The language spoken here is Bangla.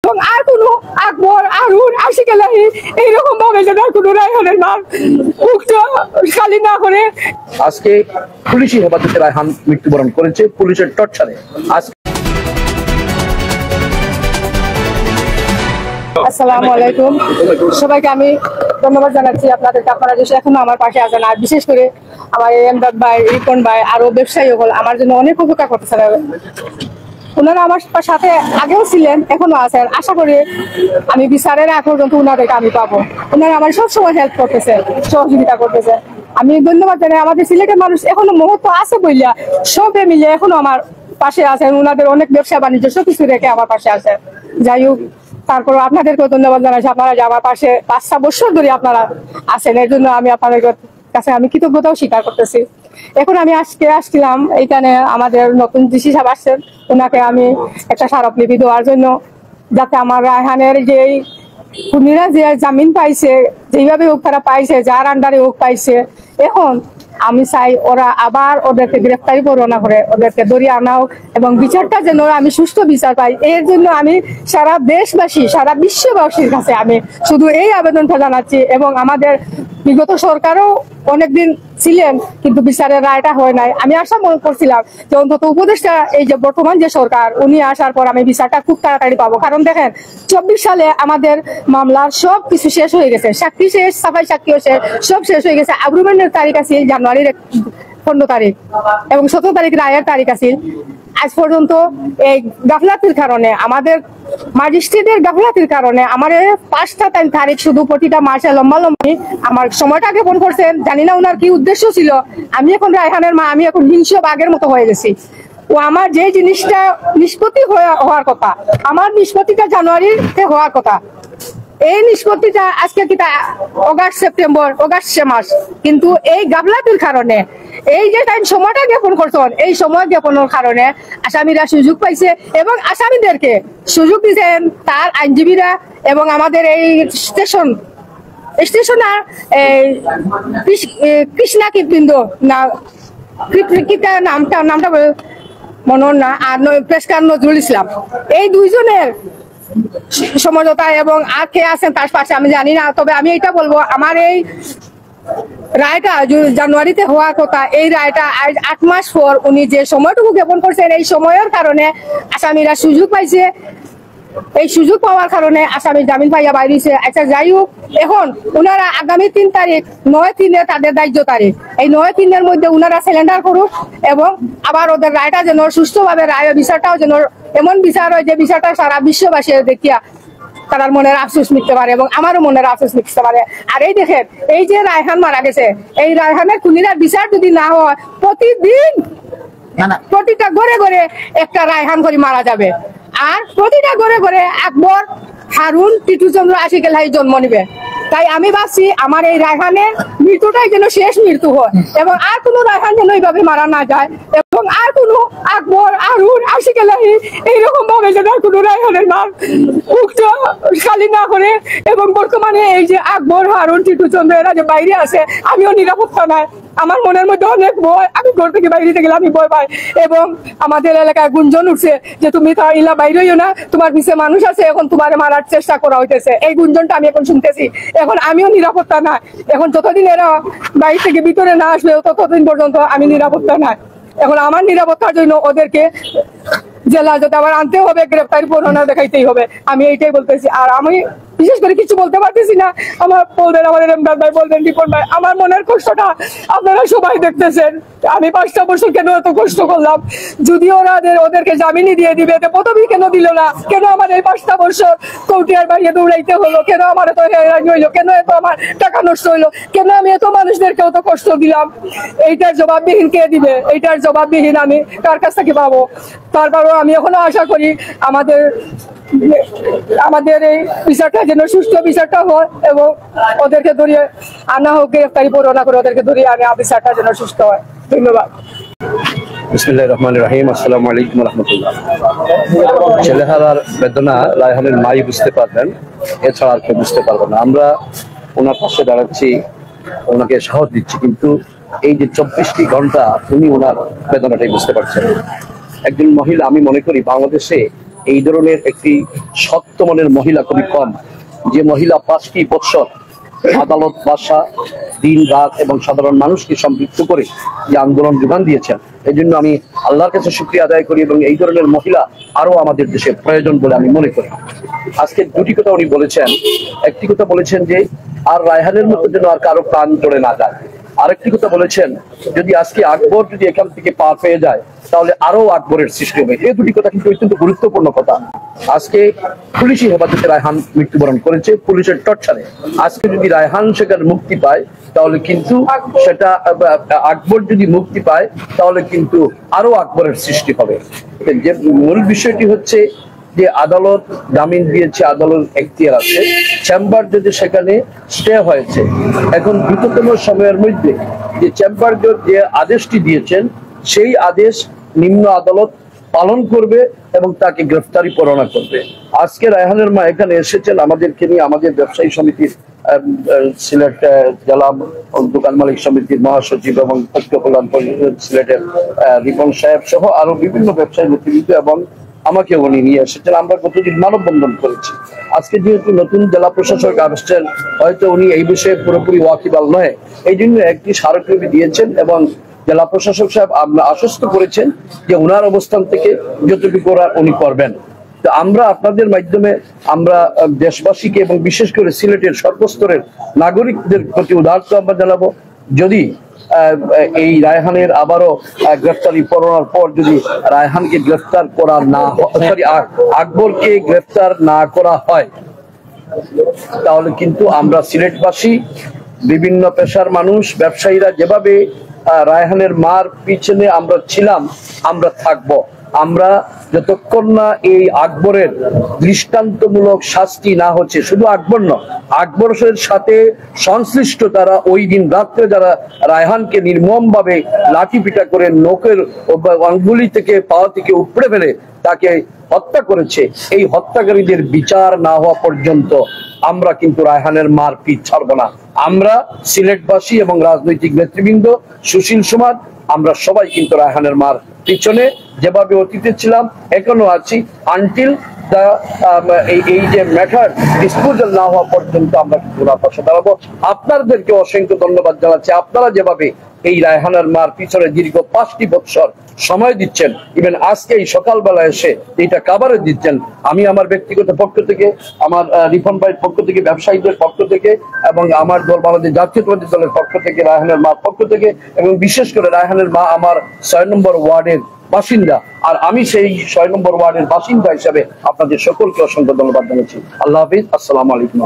এবং আর কোনো আকবর আরুন আশিক এলাহি এইরকম ভাবে যেন কোনো রায়হানের নাম মুখটা খালি না করে। আজকে পুলিশি হেফাজতে রায়হান মৃত্যুবরণ করেছে পুলিশের টর্চারে। আসসালামু আলাইকুম, সবাইকে আমি ধন্যবাদ জানাচ্ছি আপনাদেরকে, আপনারা যে এখনো আমার পাশে আছেন। আর বিশেষ করে আমার এমদাদ ভাই, রিপন ভাই, আরো ব্যবসায়ী হল আমার জন্য অনেক উপকার করতেছেন। ওনারা আমার সাথে আগেও ছিলেন, এখনো আছেন। আশা করি আমি বিচারের আগ পর্যন্ত ওনাদেরকে আমি পাবো। ওনারা আমার সবসময় হেল্প করতেছে, সহযোগিতা করতেছে। আমি ধন্যবাদ জানাই। আমাদের সিলেটের মানুষ এখনো মুহূর্ত আছে বললা সবে মিলে এখনো আমার পাশে আছেন। ওনাদের অনেক ব্যবসা বাণিজ্য সবকিছু রেখে আমার পাশে আছে। যাই হোক, তারপর আপনাদেরকেও ধন্যবাদ জানাচ্ছি। আপনারা যে আমার পাশে 5টা বছর ধরে আপনারা আছেন, এর জন্য আমি আপনাদের কাছে আমি কৃতজ্ঞতাও স্বীকার করতেছি। এখন আমি আজকে আসছিলাম এইখানে, আমাদের নতুন ডিসি সাহেব আসছেন, ওনাকে আমি একটা স্মারকলিপি দেওয়ার জন্য, যাতে আমার রায়হানের যেই খুনিরা যে জামিন পাইছে, যেভাবে হোক তারা পাইছে, যার আন্ডারে হোক পাইছে, এখন আমি চাই ওরা আবার ওদেরকে গ্রেফতারি করো না করে ওদেরকে ধরিয়ে আনাও এবং বিচারটা যেন আমি সুষ্ঠু বিচার পাই। এর জন্য আমি সারা দেশবাসী, সারা বিশ্ববাসীর কাছে আমি শুধু এই আবেদনটা জানাচ্ছি। এবং আমাদের বিগত সরকারও অনেকদিন ছিলেন, কিন্তু বিচারের রায়টা হয় নাই। আমি আশা মনে করছিলাম যে অন্তত উপদেষ্টা, এই যে বর্তমান যে সরকার, উনি আসার পর আমি বিচারটা খুব তাড়াতাড়ি পাবো। কারণ দেখেন 24 সালে আমাদের মামলার সব কিছু শেষ হয়ে গেছে, সাক্ষী শেষ, সাফাই সাক্ষীও শেষ, সব শেষ হয়ে গেছে। আগ্রুমেন্টের তারিখ আছে জানুয়ারির 15 তারিখ এবং 17 তারিখ রায়ের তারিখ আছে। আজ পর্যন্ত এই গাফলাতির কারণে, আমাদের ম্যাজিস্ট্রেটের গাফলাতির কারণে আমার 5টা তারিখ শুধু প্রতিটা মাসে লম্বালম্বি আমার সময়টা জ্ঞাপন করছেন। জানি না ওনার কি উদ্দেশ্য ছিল। আমি এখন রায়হানের মা, আমি এখন হিংস্র বাঘের মতো হয়ে গেছি। ও আমার যে জিনিসটা নিষ্পত্তি হওয়ার কথা, আমার নিষ্পত্তিটা জানুয়ারিতে হওয়ার কথা, এই নিষ্পত্তিটা আজকে কি অগাস্ট সেপ্টেম্বর, অগাস্ট মাস, কিন্তু এই গাফলাতির কারণে এই যে টাইম সময়টা জ্ঞাপন করছেন, এই সময় জ্ঞাপনের কারণে আসামিরা সুযোগ পাইছে এবং আসামিদেরকে সুযোগ দিচ্ছেন তার আইনজীবীরা এবং আমাদের এই স্টেশনার কৃষ্ণা কৃতবৃন্দ না, নামটা মনে না, আর প্রেসকার নজরুল ইসলাম, এই দুইজনের সমঝোতা এবং আর কে আছেন তার পাশে আমি জানি না। তবে আমি এটা বলবো, আমার এই রায়টা জানুয়ারিতে হওয়ার কথা, এই রায়টা আজ 8 মাস পর উনি যে সময়টুকু জ্ঞাপন করছেন, এই সময়ের কারণে আসামিরা সুযোগ পাইছে। এই সুযোগ পাওয়ার কারণে আসামি জামিন পাইয়া বাইরেছে। আচ্ছা, যাই হোক, এখন ওনারা আগামী 3 তারিখ 9/3 তাদের দাহ্য তারিখ, এই 9/3 মধ্যে ওনারা সিলিন্ডার করুক এবং আবার ওদের রায়টা যেন সুষ্ঠুভাবে রায়, বিচারটাও যেন এমন বিচার হয় যে বিচারটা সারা বিশ্ববাসী দেখিয়া তার মনের আফসোস মিটতে পারে এবং আমারও মনের আফসোস মিটতে পারে। আর এই দেখেন, এই যে রায়হান মারা গেছে, এই রায়হানের খুনিরা বিচার যদি না হয়, প্রতিদিন প্রতিটা ঘরে ঘরে একটা রায়হান করে মারা যাবে। আর প্রতিটা ঘরে ঘরে আকবর, হারুন, টিটু চন্দ্র, আশিক এলাহি জন্ম নিবে। তাই আমি ভাবছি আমার এই রায়হানের মৃত্যুটাই যেন শেষ মৃত্যু হয় এবং আর কোনো রায়হান যেন এইভাবে মারা না যায় এবং আর কোনো আকবর, হারুন, আশিক এলাহি এইরকম ভাবে যেন কোনো রায়হানের নাম মুখটা খালি না করে। এবং বর্তমানে এই যে আকবর, হারুন, টিটু চন্দ্র এরা যে বাইরে আছে, আমিও নিরাপত্তা নাই। আমার মনের মধ্যে অনেক ভয়, আমি ঘর থেকে বাইরে গেলে আমি ভয় পাই এবং আমাদের এলাকায় গুঞ্জন উঠছে যে তুমি তার ইলা বাইরেও না, তোমার পিছিয়ে মানুষ আছে, এখন তোমার মারার চেষ্টা করা হইতেছে। এই গুঞ্জনটা আমি এখন শুনতেছি। এখন আমিও নিরাপত্তা নাই। এখন যতদিন এরা বাইরে থেকে ভিতরে না আসবে ততদিন পর্যন্ত আমি নিরাপত্তা নাই। এখন আমার নিরাপত্তার জন্য ওদেরকে জেলা যাতে আবার আনতে হবে, গ্রেফতারি পরোয়ানা দেখাইতেই হবে। আমি এইটাই বলতেছি। আর আমি বিশেষ করে কিছু বলতে পারতেছি না। আমার বলবেন, আমাদের এমদাদ ভাই বলবেন, রিপন ভাই, আমার মনের কষ্টটা আপনারা সবাই দেখতেছেন। আমি 5টা বছর কেন এত কষ্ট করলাম, যদি ওরা ওদেরকে জামিনই দিয়ে দিবে, প্রথমেই কেন দিল না? কেন আমার এই 5টা বছর কৌটিয়ার বাইরে দৌড়াইতে হলো? কেন আমার এত হয়রানি হইলো? কেন এত আমার টাকা নষ্ট হইলো? কেন আমি এত মানুষদেরকে অত কষ্ট দিলাম? এইটার জবাববিহীন কে দিবে? এইটার জবাববিহীন আমি কার কাছ থেকে পাবো? তারপরও আমি এখনো আশা করি আমাদের এই বিচারটা যেন সুষ্ঠু বিচারটা হয় এবং ওদেরকে ধরিয়ে আনা হোক, গ্রেফতারি পরোয়ানা করে ওদেরকে ধরিয়ে আনা, বিচারটা যেন সুষ্ঠু হয়। ধন্যবাদ। বিসমিল্লাহির রহমানির রহিম। আসসালামু আলাইকুম ওয়া রাহমাতুল্লাহ। ছেলেহারার বেদনা রায়হানের মাই বুঝতে পারবেন, এছাড়া আর কেউ বুঝতে পারবে না। আমরা ওনার পাশে দাঁড়াচ্ছি, ওনাকে সাহস দিচ্ছি, কিন্তু এই যে 24টি ঘন্টা উনি ওনার বেদনাটাই বুঝতে পারছেন। একজন মহিলা, আমি মনে করি বাংলাদেশে এই ধরনের একটি শক্ত মনের মহিলা খুবই কম, যে মহিলা 5টি বছর আদালত, বাসা, দিন রাত এবং সাধারণ মানুষকে সম্পৃক্ত করে যে আন্দোলন যোগান দিয়েছেন। এই জন্য আমি আল্লাহর কাছে শুকরিয়া আদায় করি এবং এই ধরনের মহিলা আরো আমাদের দেশে প্রয়োজন বলে আমি মনে করি। আজকে দুটি কথা উনি বলেছেন। একটি কথা বলেছেন যে আর রায়হানের মতো যেন আর কারো প্রাণ চলে না যায়। আরেকটি কথা বলেছেন যদি আজকে আকবর যদি এখান থেকে পার পেয়ে যায় তাহলে আরো আকবরের সৃষ্টি হবে। এই দুটি কথা কিন্তু অত্যন্ত গুরুত্বপূর্ণ কথা। আজকে পুলিশি হেফাজতে রায়হান মৃত্যুবরণ করেছে, পুলিশের টর্চারে। আজকে যদি রায়হান সেখানে মুক্তি পায় তাহলে কিন্তু সেটা, আকবর যদি মুক্তি পায় তাহলে কিন্তু আরো আকবরের সৃষ্টি হবে। যে মূল বিষয়টি হচ্ছে যে আদালত জামিন দিয়েছে, আদালত এখতিয়ার আছে, চেম্বার যদি সেখানে স্টে হয়েছে, এখন দ্রুততম সময়ের মধ্যে যে চেম্বার যে আদেশটি দিয়েছেন সেই আদেশ নিম্ন আদালত পালন করবে এবং তাকে গ্রেফতারি পরোয়ানা করবে। আজকে রায়হানের মা এখানে এসেছেন আমাদেরকে নিয়ে, আমাদের ব্যবসায়ী সমিতির সিলেট জেলা দোকান মালিক সমিতির মহাসচিব এবং পক্ষ কল্যাণ পরিষদ সিলেটের রিপন সাহেব সহ আরো বিভিন্ন ব্যবসায়ী নেতৃবৃন্দ এবং আমাকে উনি নিয়ে এসেছেন। আমরা গতদিন মানববন্ধন করেছি। আজকে যেহেতু নতুন জেলা প্রশাসক আসছেন, হয়তো উনি এই বিষয়ে পুরোপুরি ওয়াকিবহাল নয়, এই জন্য একটি স্মারকলিপি দিয়েছেন এবং জেলা প্রশাসক সাহেব আশ্বস্ত করেছেন যে ওনার অবস্থান থেকে যতটুকু করার উনি করবেন। তো আমরা আপনাদের মাধ্যমে আমরা দেশবাসীকে এবং বিশেষ করে সিলেটের সর্বস্তরের নাগরিকদের প্রতি উদারতা আহ্বান জানাবো, যদি এই রায়হানের আবারও গ্রেফতারি পরোয়ানার পর যদি রায়হানকে গ্রেফতার করা না হয়, আকবরকে গ্রেফতার না করা হয়, তাহলে কিন্তু আমরা সিলেটবাসী, বিভিন্ন পেশার মানুষ, ব্যবসায়ীরা যেভাবে রায়হানের মার পিছনে আমরা ছিলাম আমরা থাকবো। আমরা যতক্ষণ না এই আকবরের দৃষ্টান্তমূলক শাস্তি না হচ্ছে, শুধু আকবর নয়, আকবরের সাথে সংশ্লিষ্ট তারা ওই দিন রাত্রে যারা রায়হানকে নির্মম ভাবে লাঠি পিটা করে নখের আঙ্গুলি থেকে পা থেকে উপড়ে ফেলে তাকে হত্যা করেছে, এই হত্যাকারীদের বিচার না হওয়া পর্যন্ত আমরা কিন্তু রায়হানের মার পিছ ছাড়বো না। আমরা সিলেটবাসী এবং রাজনৈতিক নেতৃবৃন্দ, সুশীল সমাজ, আমরা সবাই কিন্তু রায়হানের মার পিছনে যেভাবে অতীতে ছিলাম এখনো আছি, আনটিল এই যে ম্যাটার ডিসপোজাল না হওয়া পর্যন্ত আমরা কিন্তু পাশে দাঁড়াবো। আপনাদেরকে অসংখ্য ধন্যবাদ জানাচ্ছি। আপনারা যেভাবে এই রায়হানের মার পিছনে দীর্ঘ 5টি বছর সময় দিচ্ছেন, ইভেন আজকে এই সকালবেলা এসে এটা কাভারেজ দিচ্ছেন, আমি আমার ব্যক্তিগত পক্ষ থেকে, আমার রিফন ভাইয়ের পক্ষ থেকে, ব্যবসায়ীদের পক্ষ থেকে এবং আমার দল বাংলাদেশ জাতীয়তাবাদী দলের পক্ষ থেকে, রায়হানের মার পক্ষ থেকে এবং বিশেষ করে রায়হানের মা আমার 6 নম্বর ওয়ার্ডের বাসিন্দা, আর আমি সেই 6 নম্বর ওয়ার্ডের বাসিন্দা হিসাবে আপনাদের সকলকে অসংখ্য ধন্যবাদ জানাচ্ছি। আল্লাহ হাফিজ, আসসালামু আলাইকুম।